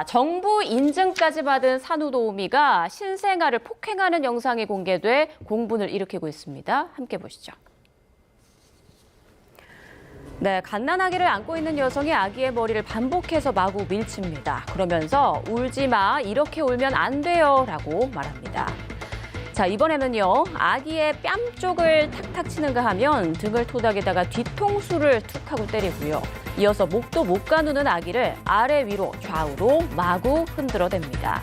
정부 인증까지 받은 산후도우미가 신생아를 폭행하는 영상이 공개돼 공분을 일으키고 있습니다. 함께 보시죠. 네, 갓난아기를 안고 있는 여성이 아기의 머리를 반복해서 마구 밀칩니다. 그러면서 울지 마, 이렇게 울면 안 돼요 라고 말합니다. 자, 이번에는요, 아기의 뺨 쪽을 탁탁 치는가 하면 등을 토닥이다가 뒤통수를 툭 하고 때리고요. 이어서 목도 못 가누는 아기를 아래 위로 좌우로 마구 흔들어댑니다.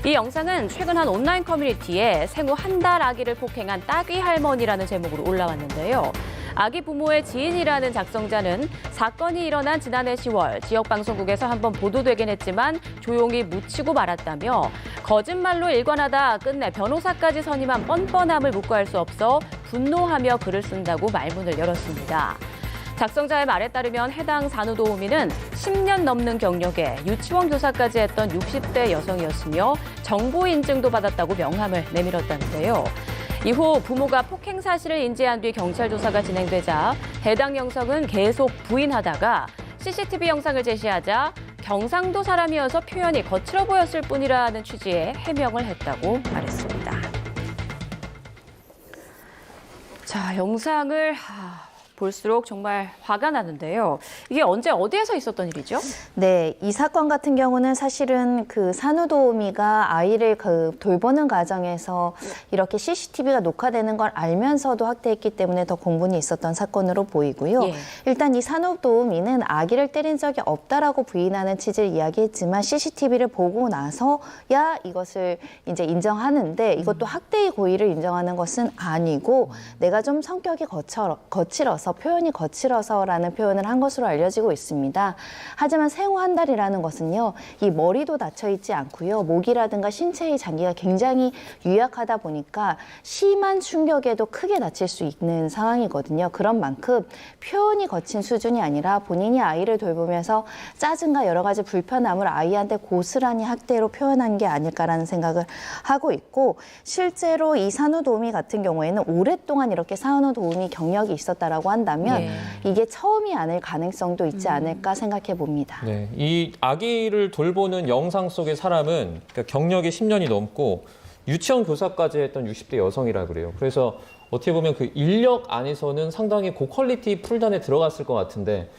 이 영상은 최근 한 온라인 커뮤니티에 생후 한 달 아기를 폭행한 따귀 할머니라는 제목으로 올라왔는데요. 아기 부모의 지인이라는 작성자는 사건이 일어난 지난해 10월 지역 방송국에서 한번 보도되긴 했지만 조용히 묻히고 말았다며 거짓말로 일관하다 끝내 변호사까지 선임한 뻔뻔함을 묵과할 수 없어 분노하며 글을 쓴다고 말문을 열었습니다. 작성자의 말에 따르면 해당 산후도우미는 10년 넘는 경력에 유치원 교사까지 했던 60대 여성이었으며 정보 인증도 받았다고 명함을 내밀었다는데요. 이후 부모가 폭행 사실을 인지한 뒤 경찰 조사가 진행되자 해당 여성은 계속 부인하다가 CCTV 영상을 제시하자 경상도 사람이어서 표현이 거칠어 보였을 뿐이라는 취지의 해명을 했다고 말했습니다. 자, 영상을 볼수록 정말 화가 나는데요. 이게 언제 어디에서 있었던 일이죠? 네, 이 사건 같은 경우는 사실은 그 산후도우미가 아이를 돌보는 과정에서 이렇게 CCTV가 녹화되는 걸 알면서도 학대했기 때문에 더 공분이 있었던 사건으로 보이고요. 예. 일단 이 산후도우미는 아기를 때린 적이 없다라고 부인하는 취지를 이야기했지만 CCTV를 보고 나서야 이것을 이제 인정하는데 이것도 학대의 고의를 인정하는 것은 아니고 내가 좀 성격이 거칠어서 표현이 거칠어서라는 표현을 한 것으로 알려지고 있습니다. 하지만 생후 한 달이라는 것은요, 이 머리도 닫혀 있지 않고요, 목이라든가 신체의 장기가 굉장히 유약하다 보니까 심한 충격에도 크게 다칠 수 있는 상황이거든요. 그런 만큼 표현이 거친 수준이 아니라 본인이 아이를 돌보면서 짜증과 여러 가지 불편함을 아이한테 고스란히 학대로 표현한 게 아닐까라는 생각을 하고 있고, 실제로 이 산후도우미 같은 경우에는 오랫동안 이렇게 산후도우미 경력이 있었다라고 한다면 이게 처음이 아닐 가능성도 있지 않을까 생각해 봅니다. 네, 이 아기를 돌보는 영상 속의 사람은 그러니까 경력이 10년이 넘고 유치원 교사까지 했던 60대 여성이라 그래요. 그래서 어떻게 보면 그 인력 안에서는 상당히 고퀄리티 풀단에 들어갔을 것 같은데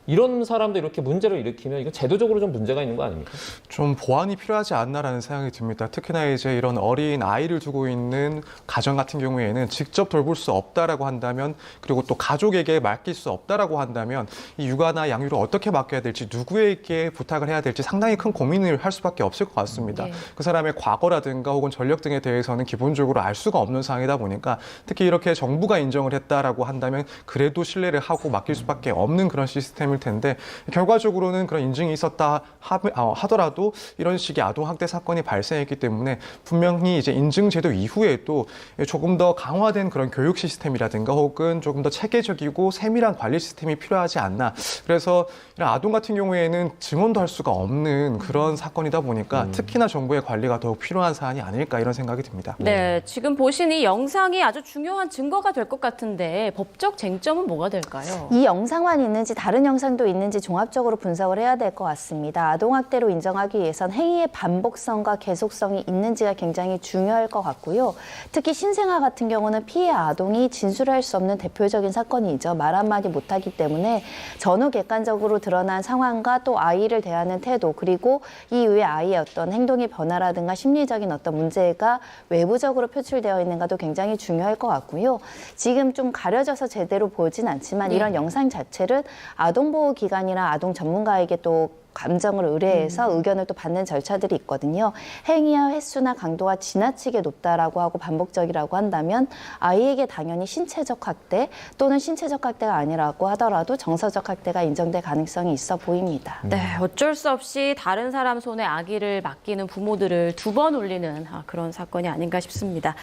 이런 사람도 이렇게 문제를 일으키면 이거 제도적으로 좀 문제가 있는 거 아닙니까? 좀 보완이 필요하지 않나라는 생각이 듭니다. 특히나 이제 이런 어린 아이를 두고 있는 가정 같은 경우에는 직접 돌볼 수 없다라고 한다면, 그리고 또 가족에게 맡길 수 없다라고 한다면 이 육아나 양육을 어떻게 맡겨야 될지, 누구에게 부탁을 해야 될지 상당히 큰 고민을 할 수밖에 없을 것 같습니다. 그 사람의 과거라든가 혹은 전력 등에 대해서는 기본적으로 알 수가 없는 상황이다 보니까 특히 이렇게 정부가 인정을 했다라고 한다면 그래도 신뢰를 하고 맡길 수밖에 없는 그런 시스템을 텐데, 결과적으로는 그런 인증이 있었다 하더라도 이런 식의 아동학대 사건이 발생했기 때문에 분명히 이제 인증제도 이후에도 조금 더 강화된 그런 교육 시스템이라든가 혹은 조금 더 체계적이고 세밀한 관리 시스템이 필요하지 않나. 그래서 이런 아동 같은 경우에는 증언도 할 수가 없는 그런 사건이다 보니까 특히나 정부의 관리가 더욱 필요한 사안이 아닐까 이런 생각이 듭니다. 네, 지금 보신 이 영상이 아주 중요한 증거가 될 것 같은데 법적 쟁점은 뭐가 될까요? 이 영상만 있는지 다른 영상도 있는지 종합적으로 분석을 해야 될 것 같습니다. 아동학대로 인정하기 위해선 행위의 반복성과 계속성이 있는지가 굉장히 중요할 것 같고요. 특히 신생아 같은 경우는 피해 아동이 진술할 수 없는 대표적인 사건이죠. 말 한마디 못하기 때문에 전후 객관적으로 드러난 상황과 또 아이를 대하는 태도, 그리고 이후에 아이의 어떤 행동의 변화라든가 심리적인 어떤 문제가 외부적으로 표출되어 있는가도 굉장히 중요할 것 같고요. 지금 좀 가려져서 제대로 보진 않지만 이런 영상 자체를 아동보호기관이나 아동 전문가에게 또 감정을 의뢰해서 의견을 또 받는 절차들이 있거든요. 행위와 횟수나 강도가 지나치게 높다라고 하고 반복적이라고 한다면 아이에게 당연히 신체적 학대 또는 신체적 학대가 아니라고 하더라도 정서적 학대가 인정될 가능성이 있어 보입니다. 네, 어쩔 수 없이 다른 사람 손에 아기를 맡기는 부모들을 두 번 울리는 그런 사건이 아닌가 싶습니다.